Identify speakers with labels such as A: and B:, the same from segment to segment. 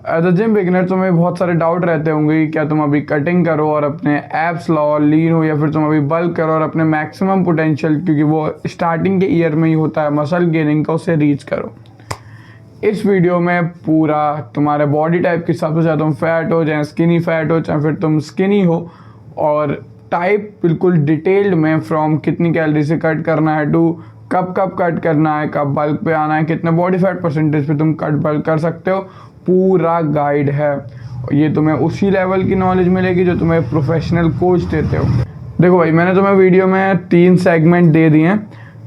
A: As a gym beginner तुम्हें बहुत सारे डाउट रहते होंगे कि क्या तुम अभी कटिंग करो और अपने एब्स लाओ लीन हो, या फिर तुम अभी बल्क करो और अपने मैक्सिमम पोटेंशियल, क्योंकि वो स्टार्टिंग के ईयर में ही होता है मसल गेनिंग का, उसे रीच करो। इस वीडियो में पूरा तुम्हारे बॉडी टाइप के हिसाब से, चाहे तुम फैट हो, चाहे स्किनी फैट हो, चाहे फिर तुम स्किनी हो, और टाइप बिल्कुल डिटेल्ड में, फ्रॉम कितनी कैलोरी से कट करना है टू कब कब कट करना है, कब बल्क पे आना है, कितने बॉडी फैट परसेंटेज पे तुम कट बल्क कर सकते हो, पूरा गाइड है। ये तुम्हें उसी लेवल की नॉलेज मिलेगी जो तुम्हें प्रोफेशनल कोच देते हो। देखो भाई, मैंने तुम्हें वीडियो में 3 सेगमेंट दे दिए हैं,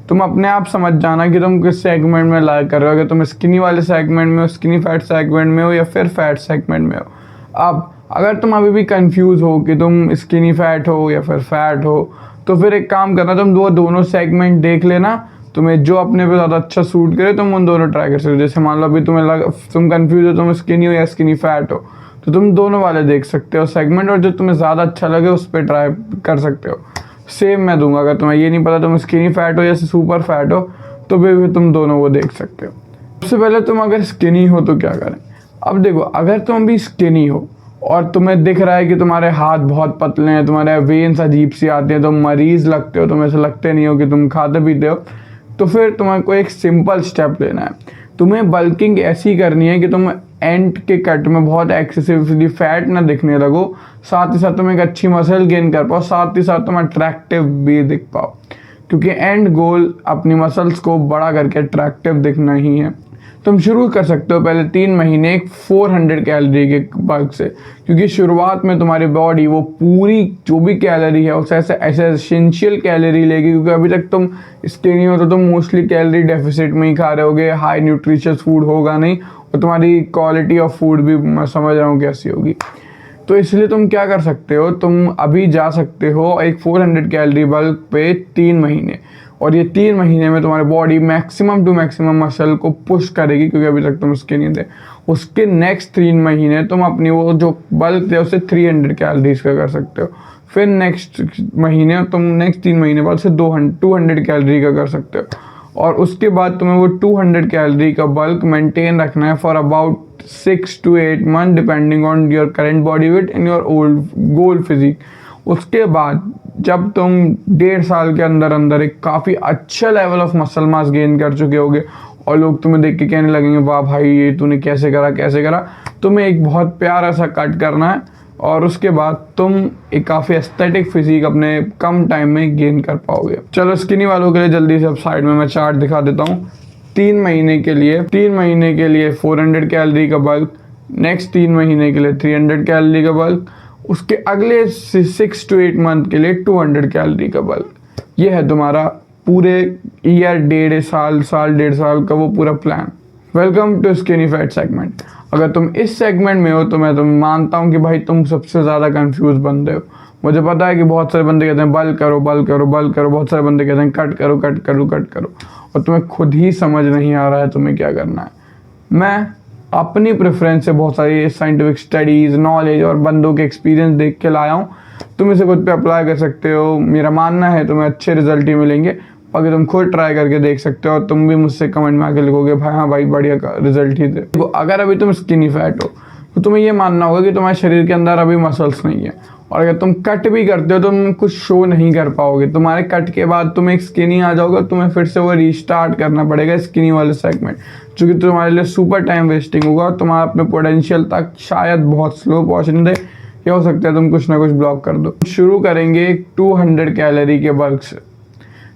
A: तुम अपने आप समझ जाना कि तुम किस सेगमेंट में लाइक कर रहे हो। अगर तुम स्किनी वाले सेगमेंट में हो, स्किनी फैट सेगमेंट में हो, या फिर फैट सेगमेंट में हो। अब अगर तुम अभी भी कंफ्यूज हो कि तुम स्किनी फैट हो या फिर फैट हो, तो फिर एक काम करना, तुम वो दोनों सेगमेंट देख लेना, तुम्हें जो अपने पे ज़्यादा अच्छा सूट करे तुम उन दोनों ट्राई कर सकते हो। जैसे मान लो अभी तुम कंफ्यूज हो तुम स्किनी हो या स्किनी फैट हो, तो तुम दोनों वाले देख सकते हो सेगमेंट, और जो तुम्हें ज़्यादा अच्छा लगे उस पर ट्राई कर सकते हो। सेम मैं दूंगा, अगर तुम्हें ये नहीं पता तुम स्किनी फैट हो या सुपर फैट हो, तो फिर तुम दोनों वो देख सकते हो। सबसे पहले तुम अगर स्किनी हो तो क्या करें। अब देखो, अगर तुम भी स्किनी हो और तुम्हें दिख रहा है कि तुम्हारे हाथ बहुत पतले हैं, तुम्हारे वेन्स अजीब सी आते हैं, तुम मरीज लगते हो, तुम ऐसे लगते नहीं हो कि तुम खाते पीते हो, तो फिर तुम्हें को एक सिंपल स्टेप लेना है। तुम्हें बल्किंग ऐसी करनी है कि तुम एंड के कट में बहुत एक्सेसिवली फैट ना दिखने लगो, साथ ही साथ तुम एक अच्छी मसल गेन कर पाओ, साथ ही साथ तुम अट्रैक्टिव भी दिख पाओ, क्योंकि एंड गोल अपनी मसल्स को बड़ा करके अट्रैक्टिव दिखना ही है। तुम शुरू कर सकते हो पहले 3 महीने एक 400 कैलोरी के बल्क से, क्योंकि शुरुआत में तुम्हारी बॉडी वो पूरी जो भी कैलोरी है उसे ऐसे एसेंशियल कैलोरी लेगी, क्योंकि अभी तक तुम स्किनी हो तो तुम मोस्टली कैलोरी डेफिसिट में ही खा रहे होगे, हाई न्यूट्रिशियस फूड होगा नहीं, और तुम्हारी क्वालिटी ऑफ फूड भी मैं समझ रहा हूँ कैसी होगी। तो इसलिए तुम क्या कर सकते हो, तुम अभी जा सकते हो एक 400 कैलोरी बल्क पे 3 महीने, और ये 3 महीने में तुम्हारी body maximum to maximum muscle को पुश करेगी, क्योंकि अभी तक तुम स्किनी थे। उसके नेक्स्ट 3 महीने तुम अपनी वो जो बल्क थे उसे 300 कैलोरीज का कर सकते हो। फिर नेक्स्ट महीने तुम नेक्स्ट 3 महीने बाद से 200 कैलोरी का कर सकते हो, और उसके बाद तुम्हें वो 200 कैलोरी का बल्क मेंटेन रखना है for about 6 to 8 month, depending on your current body weight and your old goal physique. उसके बाद जब तुम 1.5 साल के अंदर अंदर एक काफ़ी अच्छा level of muscle mass gain कर चुके होगे, और लोग तुम्हें देख के कहने लगेंगे वाह भाई ये तूने कैसे करा कैसे करा, तुम्हें एक बहुत प्यारा सा कट करना है, और उसके बाद तुम एक काफ़ी एस्थेटिक फिजिक अपने कम टाइम में गेन कर पाओगे। चलो स्किनी वालों के लिए जल्दी से अब साइड में मैं चार्ट दिखा देता हूँ। 3 महीने के लिए 400 कैलोरी का बल्क, नेक्स्ट 3 महीने के लिए 300 कैलोरी का बल्क, उसके अगले 6 to 8 मंथ के लिए 200 कैलोरी का बल्क। ये है तुम्हारा पूरे ईयर, 1.5 साल का वो पूरा plan. Welcome to skinny fat segment. अगर तुम इस सेगमेंट में हो तो मैं मानता हूँ कि भाई तुम सबसे ज़्यादा कंफ्यूज बंदे हो। मुझे पता है कि बहुत सारे बंदे कहते हैं बल्क करो बल्क करो बल्क करो, बहुत सारे बंदे कहते हैं कट करो कट करो कट करो, और तुम्हें खुद ही समझ नहीं आ रहा है तुम्हें क्या करना है। मैं अपनी प्रेफरेंस से बहुत सारी साइंटिफिक स्टडीज़, नॉलेज और बंदों के एक्सपीरियंस देख के लाया हूँ। तुम इसे खुद पे अप्लाई कर सकते हो। मेरा मानना है तुम्हें अच्छे रिजल्ट ही मिलेंगे, बाकी तुम खुद ट्राई करके देख सकते हो, और तुम भी मुझसे कमेंट में आके लिखोगे भाई हाँ भाई बढ़िया रिजल्ट ही थे। तो अगर अभी तुम स्किनी फैट हो तो तुम्हें ये मानना होगा कि तुम्हारे शरीर के अंदर अभी मसल्स नहीं है, और अगर तुम कट भी करते हो तो तुम कुछ शो नहीं कर पाओगे। तुम्हारे कट के बाद तुम एक स्किनी आ जाओगे, तुम्हें फिर से वो रीस्टार्ट करना पड़ेगा स्किनी वाले सेगमेंट, जो कि तुम्हारे लिए सुपर टाइम वेस्टिंग होगा, और तुम्हारा अपने पोटेंशियल तक शायद बहुत स्लो पहुँचने दे, या हो सकता है तुम कुछ ना कुछ ब्लॉक कर दो। शुरू करेंगे 200 कैलोरी के बल्क से।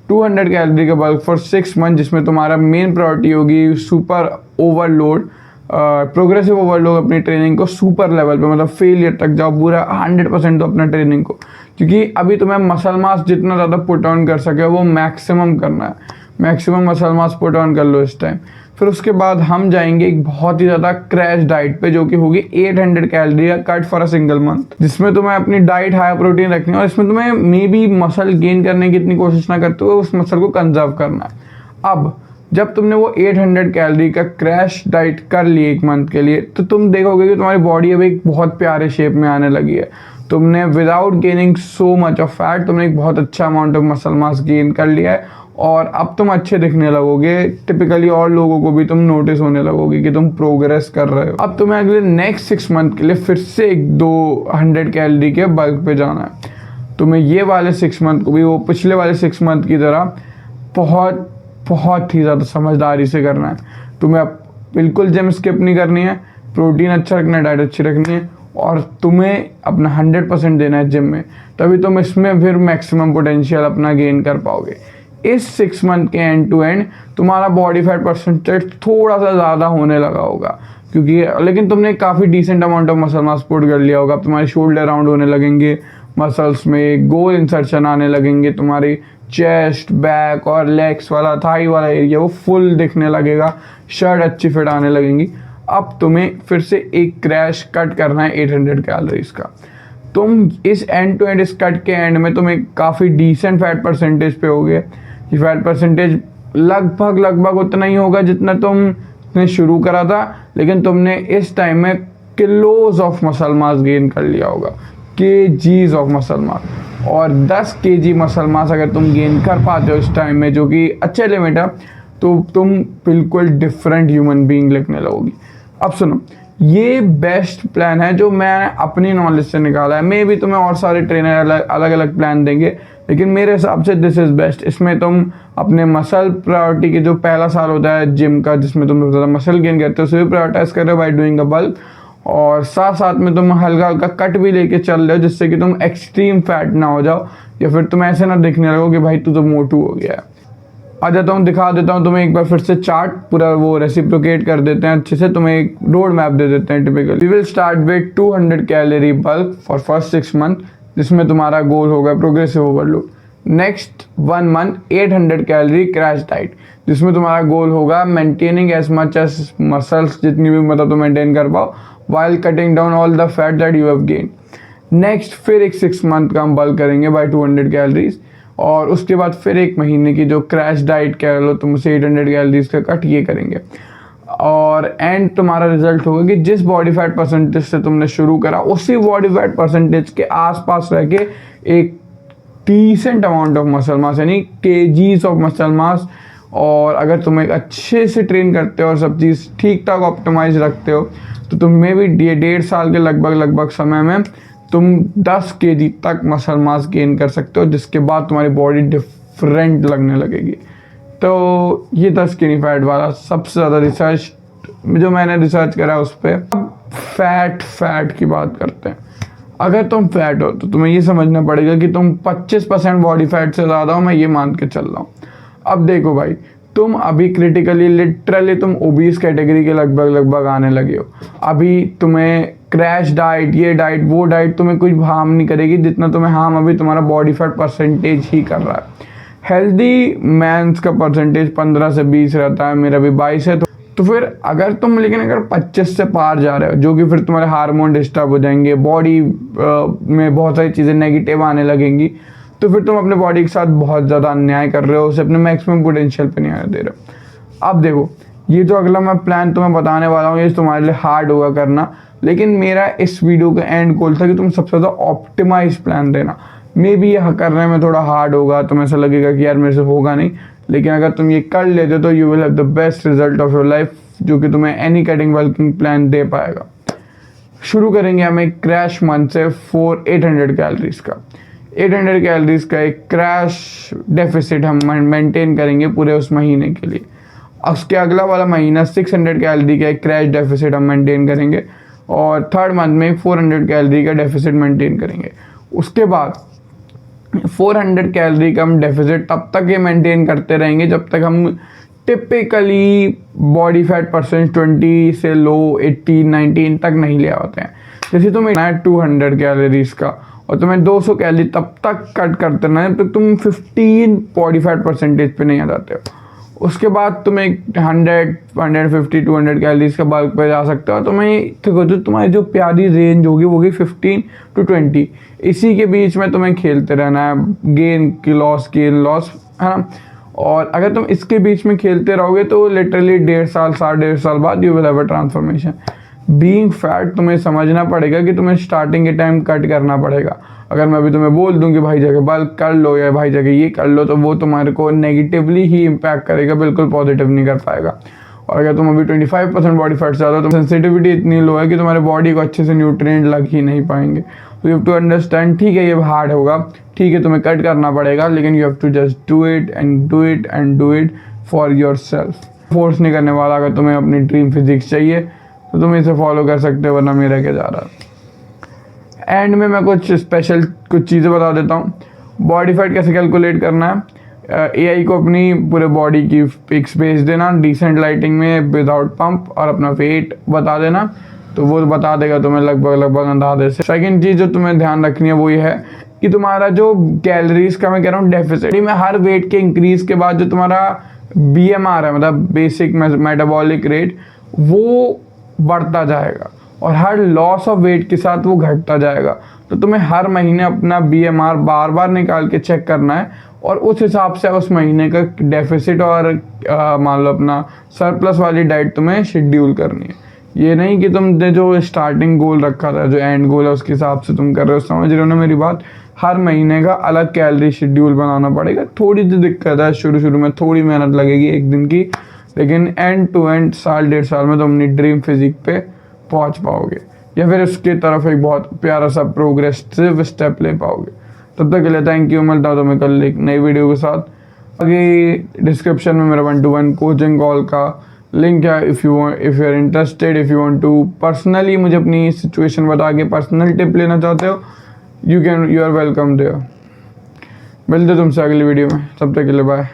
A: 200 कैलोरी का बल्क फॉर 6 मंथ, जिसमें तुम्हारा मेन प्रायोरिटी होगी सुपर ओवरलोड, प्रोग्रेसिव ओवरलोड अपनी ट्रेनिंग को सुपर लेवल पे, मतलब फेलियर तक जाओ पूरा 100% दो अपना ट्रेनिंग को, क्योंकि अभी तुम्हें मसल मास जितना ज़्यादा पुट ऑन कर सके वो मैक्सिमम करना है। Maximum muscle mass put on कर लो इस टाइम। फिर उसके बाद हम जाएंगे एक बहुत ही ज़्यादा क्रैश डाइट पे, जो कि होगी 800 कैलोरी का cut for a single month, जिसमें तुम्हें अपनी डाइट हाई प्रोटीन रखनी है, और इसमें तुम्हें मे बी मसल गेन करने की इतनी कोशिश ना करते हुए उस मसल को कंजर्व करना है। अब जब तुमने वो 800 कैलोरी का क्रैश डाइट कर ली 1 मंथ के लिए, तो तुम देखोगे कि तुम्हारी बॉडी अब एक बहुत प्यारे शेप में आने लगी है। तुमने without gaining so much of fat तुमने एक बहुत अच्छा amount of muscle mass gain कर लिया है, और अब तुम अच्छे दिखने लगोगे। टिपिकली और लोगों को भी तुम नोटिस होने लगोगे कि तुम प्रोग्रेस कर रहे हो। अब तुम्हें अगले नेक्स्ट 6 मंथ के लिए फिर से एक 200 कैलोरी के बल्क पे जाना है। तुम्हें ये वाले 6 मंथ को भी वो पिछले वाले 6 मंथ की तरह बहुत बहुत ही ज़्यादा समझदारी से करना है। तुम्हें अब बिल्कुल जिम स्किप नहीं करनी है, प्रोटीन अच्छा रखना है, डाइट अच्छी रखनी है और तुम्हें अपना 100% देना है जिम में। तभी तुम इसमें फिर मैक्सिमम पोटेंशियल अपना गेन कर पाओगे। इस 6 मंथ के एंड टू एंड तुम्हारा बॉडी फैट परसेंटेज थोड़ा सा ज़्यादा होने लगा होगा, क्योंकि लेकिन तुमने काफ़ी decent amount of muscle mass put कर लिया होगा। अब तुम्हारे शोल्डर राउंड होने लगेंगे, मसल्स में गोल इंसर्शन आने लगेंगे, तुम्हारी चेस्ट, बैक और लेग्स वाला, थाई वाला एरिया वो फुल दिखने लगेगा, शर्ट अच्छी फिट आने लगेंगी। अब तुम्हें फिर से एक क्रैश कट करना है 800 कैलोरीज का। तुम इस एंड टू एंड इस कट के एंड में तुम एक काफ़ी डिसेंट फैट परसेंटेज पे हो गए। ये फैट परसेंटेज लगभग उतना ही होगा जितना तुमने शुरू करा था, लेकिन तुमने इस टाइम में kilos of muscle mass gain कर लिया होगा, केजीज ऑफ मसल मास। और 10 केजी मसल मास अगर तुम गेन कर पाते हो इस टाइम में, जो कि अच्छे लिमिट है, तो तुम बिल्कुल डिफरेंट ह्यूमन बीइंग लिखने लगोगी। अब सुनो, ये बेस्ट प्लान है जो मैं अपनी नॉलेज से निकाला है। मे भी तुम्हें और सारे ट्रेनर अलग अलग प्लान देंगे, लेकिन मेरे हिसाब से दिस इज़ बेस्ट। इसमें तुम अपने मसल प्रायोरिटी के जो पहला साल होता है जिम का, जिसमें तुम ज़्यादा मसल गेन करते हो, उसे भी प्रायोरिटाइज कर रहे हो बाई डूइंग अ बल्क, और साथ साथ में तुम हल्का हल्का कट भी लेके चल रहे हो, जिससे कि तुम एक्सट्रीम फैट ना हो जाओ या फिर तुम ऐसे ना दिखने लगो कि भाई तू तो मोटू हो गया है। आ जाता हूँ, दिखा देता हूँ तुम्हें एक बार फिर से चार्ट, पूरा वो रेसिप्रोकेट कर देते हैं अच्छे से, तुम्हें एक रोड मैप दे देते हैं typically. We will start with 200 calorie bulk for first 6 month, जिसमें तुम्हारा गोल होगा progressive overload. Next 1 month 800 calorie crash diet, जिसमें तुम्हारा गोल होगा maintaining as much as muscles, जितनी भी मतलब तुम मेंटेन कर पाओ, while cutting down all the fat that you have gained. Next फिर एक 6 मंथ का हम बल्क करेंगे बाय 200 कैलोरीज, और उसके बाद फिर एक महीने की जो क्रैश डाइट कह लो तुम, उसे 800 कैलोरीज का कट ये करेंगे। और एंड तुम्हारा रिजल्ट होगा कि जिस बॉडी फैट परसेंटेज से तुमने शुरू करा, उसी बॉडी फैट परसेंटेज के आसपास रह के एक decent amount of muscle mass, यानी केजीज ऑफ मसल मास। और अगर तुम एक अच्छे से ट्रेन करते हो और सब चीज़ ठीक ठाक ऑप्टिमाइज रखते हो, तो तुम्हें भी 1.5 साल के लगभग समय में तुम 10 केजी तक मसल मास गेन कर सकते हो, जिसके बाद तुम्हारी बॉडी डिफरेंट लगने लगेगी। तो ये था स्किनी फैट वाला सबसे ज़्यादा रिसर्च जो मैंने रिसर्च करा उस पर। अब फैट की बात करते हैं। अगर तुम फैट हो तो तुम्हें ये समझना पड़ेगा कि तुम 25% बॉडी फैट से ज़्यादा हो, मैं ये मान के चल रहा हूँ। अब देखो भाई, तुम अभी क्रिटिकली लिटरली तुम ओबीस कैटेगरी के लगभग आने लगे हो। अभी तुम्हें क्रैश डाइट, ये डाइट, वो डाइट तुम्हें कुछ हार्म नहीं करेगी जितना तुम्हें हार्म अभी तुम्हारा बॉडी फैट परसेंटेज ही कर रहा है। हेल्दी मैंस का परसेंटेज 15 से 20 रहता है, मेरा भी 22 है। तो फिर अगर 25 से पार जा रहे हो, जो कि फिर तुम्हारे हार्मोन डिस्टर्ब हो जाएंगे, बॉडी में बहुत सारी चीज़ें नेगेटिव आने लगेंगी, तो फिर तुम अपने बॉडी के साथ बहुत ज़्यादा अन्याय कर रहे हो, उसे अपने मैक्सिमम पोटेंशियल पे नहीं आने दे रहे हो। अब देखो, ये जो अगला मैं प्लान तुम्हें बताने वाला हूँ, ये तुम्हारे लिए हार्ड होगा करना, लेकिन मेरा इस वीडियो का एंड गोल था कि तुम सबसे ज़्यादा ऑप्टिमाइज प्लान देना। मे बी ये करने में थोड़ा हार्ड होगा, तुम्हें ऐसा लगेगा कि यार मेरे से होगा नहीं, लेकिन अगर तुम ये कर लेते हो तो you will have the best result of your life, जो कि तुम्हें एनी कटिंग बल्किंग प्लान दे पाएगा। शुरू करेंगे हम एक क्रैश मंथ से 800 कैलोरीज का। 800 कैलोरीज का एक क्रैश डेफिसिट हम मेंटेन करेंगे पूरे उस महीने के लिए। उसके अगला वाला महीना 600 कैलोरी का एक क्रैश डेफिसिट हम मेंटेन करेंगे, और थर्ड मंथ में 400 कैलोरी का डेफिसिट मेंटेन करेंगे। उसके बाद 400 कैलोरी का हम डेफिसिट तब तक ये मेंटेन करते रहेंगे जब तक हम टिपिकली बॉडी फैट परसेंट 20 से लो 18-19 तक नहीं ले आते हैं। जैसे तुम्हें 200 कैलोरीज का और तुम्हें 200 कैलोरी तब तक कट करते रहना है, तो तुम 15 बॉडी फैट परसेंटेज पे नहीं आ जाते हो। उसके बाद तुम एक 100, 150, 200 कैलोरीज का बल्क पे जा सकते हो। तुम्हें तुम्हारी जो प्यारी रेंज होगी वो होगी 15 to 20। इसी के बीच में तुम्हें खेलते रहना है, गेन लॉस, है ना। और अगर तुम इसके बीच में खेलते रहोगे तो लिटरली 1.5 साल 1.5 साल बाद you will have a transformation. Being fat तुम्हें समझना पड़ेगा कि तुम्हें स्टार्टिंग के टाइम कट करना पड़ेगा। अगर मैं अभी तुम्हें बोल दूं कि भाई जगह बल्क कर लो या भाई जगह ये कर लो, तो वो तुम्हारे को नेगेटिवली ही इम्पैक्ट करेगा, बिल्कुल पॉजिटिव नहीं कर पाएगा। और अगर तुम अभी 25% बॉडी फैट से ज़्यादा, तो सेंसिटिविटी इतनी लो है कि तुम्हारे बॉडी को अच्छे से न्यूट्रिएंट लग ही नहीं पाएंगे। तो यू हैव टू अंडरस्टैंड, ठीक है ये हार्ड होगा, ठीक है तुम्हें कट करना पड़ेगा, लेकिन you have to just do it and do it and do it for yourself. Force नहीं करने वाला। अगर तुम्हें अपनी ड्रीम फिजिक्स चाहिए तो तुम इसे फॉलो कर सकते हो, वरना मेरा क्या जा रहा है। एंड में मैं कुछ स्पेशल कुछ चीज़ें बता देता हूँ। बॉडी फैट कैसे कैलकुलेट करना है। एआई को अपनी पूरे बॉडी की पिक्स भेज देना डिसेंट लाइटिंग में विदाउट पंप, और अपना वेट बता देना, तो वो बता देगा तुम्हें लगभग अंदाजे से। सेकंड चीज़ जो तुम्हें ध्यान रखनी है वो ये है कि तुम्हारा जो कैलोरीज का मैं कह रहा हूँ डेफिसिट में, हर वेट के इंक्रीज के बाद जो तुम्हारा BMR है, मतलब बेसिक मेटाबॉलिक रेट, वो बढ़ता जाएगा, और हर लॉस ऑफ वेट के साथ वो घटता जाएगा। तो तुम्हें हर महीने अपना BMR बार बार निकाल के चेक करना है, और उस हिसाब से उस महीने का डेफिसिट और मान लो अपना सरप्लस वाली डाइट तुम्हें शेड्यूल करनी है। ये नहीं कि तुमने जो स्टार्टिंग गोल रखा था, जो एंड गोल है, उसके हिसाब से तुम कर रहे हो। समझ रहे हो ना मेरी बात। हर महीने का अलग कैलोरी शेड्यूल बनाना पड़ेगा। थोड़ी सी दिक्कत है, शुरू में थोड़ी मेहनत लगेगी एक दिन की, लेकिन एंड टू एंड साल 1.5 साल में तुम अपनी ड्रीम फिजिक पे पहुंच पाओगे, या फिर उसकी तरफ एक बहुत प्यारा सा प्रोग्रेसिव स्टेप ले पाओगे। तब तक के लिए थैंक यू। मिलता हूं तुम्हें कल एक नई वीडियो के साथ। आगे डिस्क्रिप्शन में मेरा 1-to-1 कोचिंग कॉल का लिंक है। If you are interested, if you want to personally मुझे अपनी सिचुएशन बता के पर्सनल टिप लेना चाहते हो, यू आर वेलकम देयर। मिलते तुमसे अगली वीडियो में, तब तक के लिए बाय।